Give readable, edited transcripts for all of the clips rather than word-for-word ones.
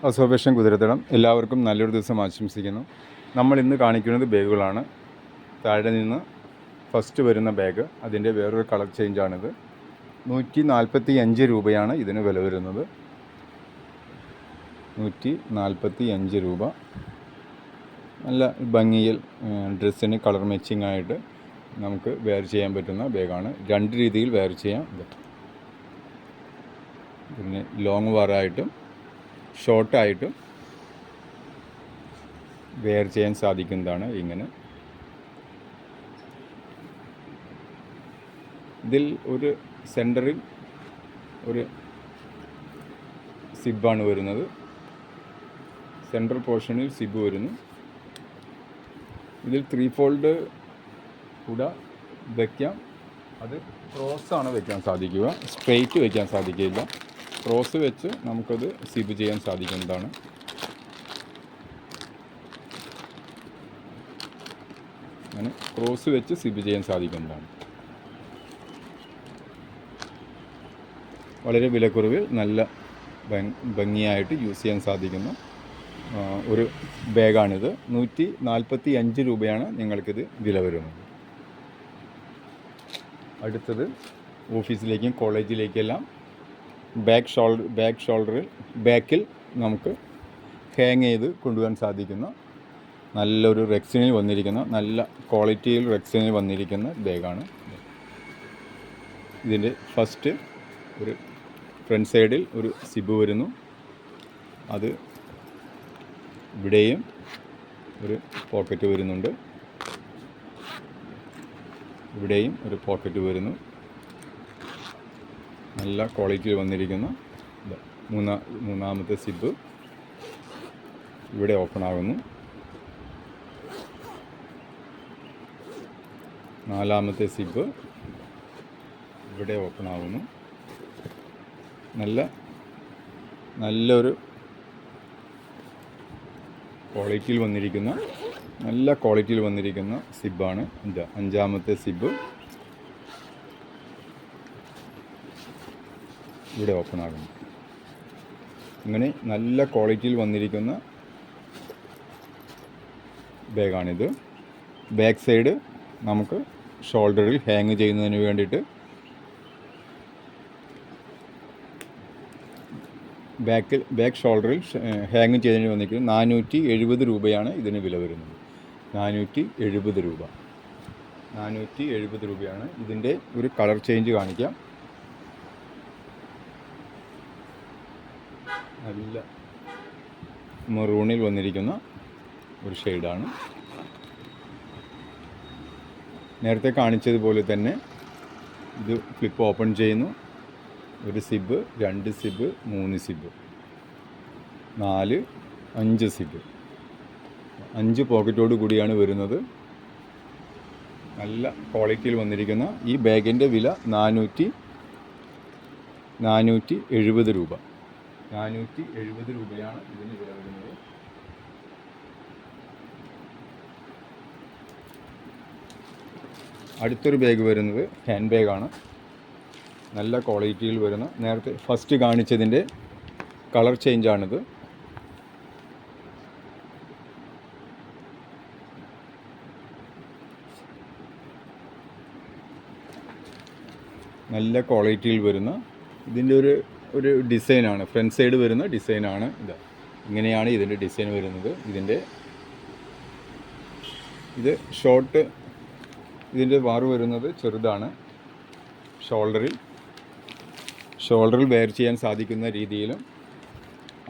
അസോഫേഷൻ കുതിരത്തടം എല്ലാവർക്കും നല്ലൊരു ദിവസം ആശംസിക്കുന്നു. നമ്മൾ ഇന്ന് കാണിക്കുന്നത് ബാഗുകളാണ്. താഴെ നിന്ന് ഫസ്റ്റ് വരുന്ന ബാഗ്, അതിൻ്റെ വേറൊരു കളർ ചേഞ്ചാണിത്. 145 രൂപയാണ് ഇതിന് വില വരുന്നത്. 145 രൂപ. നല്ല ഭംഗിയിൽ ഡ്രസ്സിന് കളർ മാച്ചിങ് ആയിട്ട് നമുക്ക് വെയർ ചെയ്യാൻ പറ്റുന്ന ബാഗാണ്. രണ്ട് രീതിയിൽ വെയർ ചെയ്യാം. പിന്നെ ലോങ് വാറായിട്ടും ഷോർട്ടായിട്ടും വെയർ ചെയ്യാൻ സാധിക്കുന്നതാണ്. ഇങ്ങനെ ഇതിൽ ഒരു സെൻറ്ററിൽ ഒരു സിബാണ് വരുന്നത്. സെൻട്രൽ പോർഷനിൽ സിബ് വരുന്നു. ഇതിൽ 3 ഫോൾഡ് കൂടെ വയ്ക്കാം. അത് ക്രോസാണ് വയ്ക്കാൻ സാധിക്കുക, സ്ട്രെയിറ്റ് വയ്ക്കാൻ സാധിക്കില്ല. ക്രോസ് വെച്ച് നമുക്കത് സിബ് ചെയ്യാൻ സാധിക്കുന്നതാണ്. അങ്ങനെ ക്രോസ് വെച്ച് സിബ് ചെയ്യാൻ സാധിക്കുന്നതാണ്. വളരെ വിലക്കുറവിൽ നല്ല ഭംഗിയായിട്ട് യൂസ് ചെയ്യാൻ സാധിക്കുന്ന ഒരു ബാഗാണിത്. 145 രൂപയാണ് നിങ്ങൾക്കിത് വില വരുന്നത്. അടുത്തത് ഓഫീസിലേക്കും കോളേജിലേക്കെല്ലാം ബാക്കിൽ നമുക്ക് ഹാങ് ചെയ്ത് കൊണ്ടുപോകാൻ സാധിക്കുന്ന നല്ലൊരു റെക്സിനിൽ വന്നിരിക്കുന്ന, നല്ല ക്വാളിറ്റിയിൽ റെക്സിനിൽ വന്നിരിക്കുന്ന ബാഗാണ്. ഇതിൻ്റെ ഫസ്റ്റ് ഒരു ഫ്രണ്ട് സൈഡിൽ ഒരു സിബ് വരുന്നു. അത് ഇവിടെയും ഒരു പോക്കറ്റ് വരുന്നുണ്ട്. ഇവിടെയും ഒരു പോക്കറ്റ് വരുന്നു. നല്ല ക്വാളിറ്റിയിൽ വന്നിരിക്കുന്ന മൂന്നാമത്തെ സിബ് ഇവിടെ ഓപ്പൺ ആകുന്നു. നാലാമത്തെ സിബ് ഇവിടെ ഓപ്പൺ ആകുന്നു. നല്ലൊരു ക്വാളിറ്റിയിൽ വന്നിരിക്കുന്ന സിബാണ് ഇത്. അഞ്ചാമത്തെ സിബ് ഇവിടെ ഓപ്പൺ ആകുന്നു. ഇങ്ങനെ നല്ല ക്വാളിറ്റിയിൽ വന്നിരിക്കുന്ന ബാഗാണിത്. ബാക്ക് സൈഡ് നമുക്ക് ഷോൾഡറിൽ ഹാങ് ചെയ്യുന്നതിന് വേണ്ടിയിട്ട് ബാക്ക് ഷോൾഡറിൽ ഹാങ് ചെയ്തതിന് വന്നിരിക്കുന്നത് 470 രൂപയാണ് ഇതിന് വില വരുന്നത്. 470 രൂപ. 470 രൂപയാണ്. ഇതിൻ്റെ ഒരു കളർ ചേഞ്ച് കാണിക്കാം. നല്ല മെറൂണിൽ വന്നിരിക്കുന്ന ഒരു ഷെയ്ഡാണ്. നേരത്തെ കാണിച്ചതുപോലെ തന്നെ ഇത് ഫ്ലിപ്പ് ഓപ്പൺ ചെയ്യുന്നു. ഒരു സിബ്, 2 സിബ്, 3 സിബ്, 4, 5 സിബ്, 5 പോക്കറ്റോട് കൂടിയാണ് വരുന്നത്. നല്ല ക്വാളിറ്റിയിൽ വന്നിരിക്കുന്ന ഈ ബാഗിൻ്റെ വില 470 രൂപ. 470 രൂപയാണ് ഇതിന് വില വരുന്നത്. അടുത്തൊരു ബാഗ് വരുന്നത് ഹാൻഡ് ബാഗാണ്. നല്ല ക്വാളിറ്റിയിൽ വരുന്ന, നേരത്തെ ഫസ്റ്റ് കാണിച്ചതിൻ്റെ കളർ ചേഞ്ചാണിത്. നല്ല ക്വാളിറ്റിയിൽ വരുന്ന ഇതിൻ്റെ ഒരു ഡിസൈനാണ്. ഫ്രണ്ട് സൈഡ് വരുന്ന ഡിസൈനാണ് ഇത്. ഇങ്ങനെയാണ് ഇതിൻ്റെ ഡിസൈൻ വരുന്നത്. ഇത് ഷോർട്ട്, ഇതിൻ്റെ വാറ് വരുന്നത് ചെറുതാണ്. ഷോൾഡറിൽ വെയർ ചെയ്യാൻ സാധിക്കുന്ന രീതിയിലും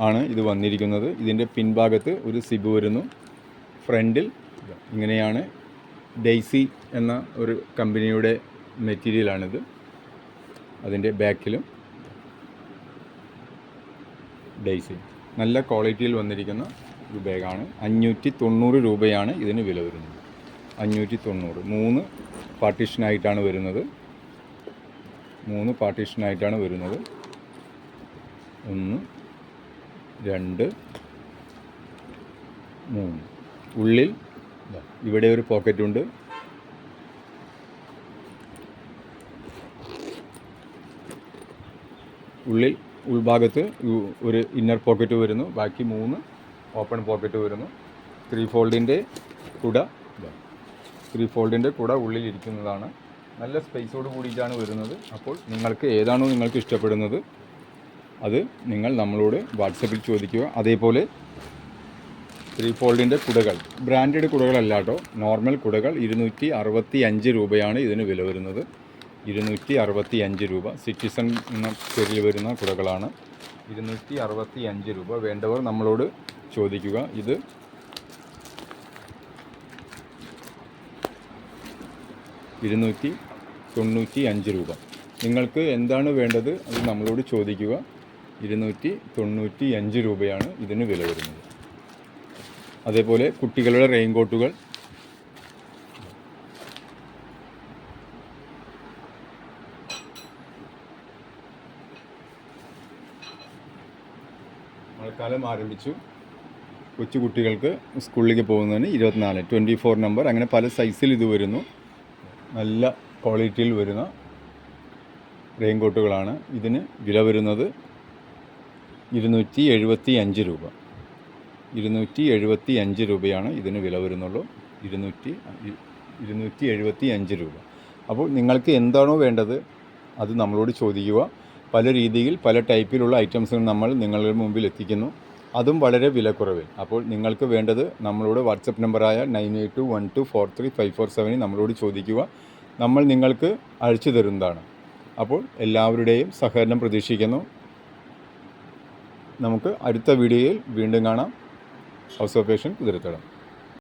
ആണ് ഇത് വന്നിരിക്കുന്നത്. ഇതിൻ്റെ പിൻഭാഗത്ത് ഒരു സിബ് വരുന്നു. ഫ്രണ്ടിൽ ഇങ്ങനെയാണ്. ഡെയ്സി എന്ന ഒരു കമ്പനിയുടെ മെറ്റീരിയലാണിത്. അതിൻ്റെ ബാക്കിലും ഡെയ്സി. നല്ല ക്വാളിറ്റിയിൽ വന്നിരിക്കുന്ന ഒരു ബാഗാണ്. 590 രൂപയാണ് ഇതിന് വില വരുന്നത്. 590. 3 പാർട്ടീഷനായിട്ടാണ് വരുന്നത്. 1, 2, 3. ഉള്ളിൽ ഇവിടെ ഒരു പോക്കറ്റുണ്ട്. ഉള്ളിൽ ഉൾഭാഗത്ത് ഒരു ഇന്നർ പോക്കറ്റ് വരുന്നു, ബാക്കി 3 ഓപ്പൺ പോക്കറ്റ് വരുന്നു. 3 ഫോൾഡിൻ്റെ കുട, 3 ഫോൾഡിൻ്റെ കുട ഉള്ളിലിരിക്കുന്നതാണ്. നല്ല സ്പേസോട് കൂടിയിട്ടാണ് വരുന്നത്. അപ്പോൾ നിങ്ങൾക്ക് ഏതാണോ നിങ്ങൾക്ക് ഇഷ്ടപ്പെടുന്നത് അത് നിങ്ങൾ നമ്മളോട് വാട്സപ്പിൽ ചോദിക്കുക. അതേപോലെ 3 ഫോൾഡിൻ്റെ കുടകൾ ബ്രാൻഡഡ് കുടകളല്ല കേട്ടോ, നോർമൽ കുടകൾ 265 രൂപയാണ് ഇതിന് വില വരുന്നത്. 265 രൂപ. സിറ്റിസൺ എന്ന പേരിൽ വരുന്ന കുടകളാണ്. 265 രൂപ. വേണ്ടവർ നമ്മളോട് ചോദിക്കുക. ഇത് 295 രൂപ. നിങ്ങൾക്ക് എന്താണ് വേണ്ടത് അത് നമ്മളോട് ചോദിക്കുക. 295 രൂപയാണ് ഇതിന് വില വരുന്നത്. അതേപോലെ കുട്ടികളുടെ റെയിൻകോട്ടുകൾ മഴക്കാലം ആരംഭിച്ചു. കൊച്ചു കുട്ടികൾക്ക് സ്കൂളിലേക്ക് പോകുന്നതിന് 24, 24 നമ്പർ, അങ്ങനെ പല സൈസിൽ ഇത് വരുന്നു. നല്ല ക്വാളിറ്റിയിൽ വരുന്ന റെയിൻകോട്ടുകളാണ്. ഇതിന് വില വരുന്നത് 275 രൂപ. 275 രൂപയാണ് ഇതിന് വില വരുന്നുള്ളൂ. 275 രൂപ. അപ്പോൾ നിങ്ങൾക്ക് എന്താണോ വേണ്ടത് അത് നമ്മളോട് ചോദിക്കുക. പല രീതിയിൽ പല ടൈപ്പിലുള്ള ഐറ്റംസുകൾ നമ്മൾ നിങ്ങളുടെ മുമ്പിൽ എത്തിക്കുന്നു, അതും വളരെ വിലക്കുറവിൽ. അപ്പോൾ നിങ്ങൾക്ക് വേണ്ടത് നമ്മളോട് വാട്സപ്പ് നമ്പറായ 9821243547 നമ്മളോട് ചോദിക്കുക. നമ്മൾ നിങ്ങൾക്ക് അയച്ചു തരുന്നതാണ്. അപ്പോൾ എല്ലാവരുടെയും സഹകരണം പ്രതീക്ഷിക്കുന്നു. നമുക്ക് അടുത്ത വീഡിയോയിൽ വീണ്ടും കാണാം. House of fashion കുതിരത്തടം.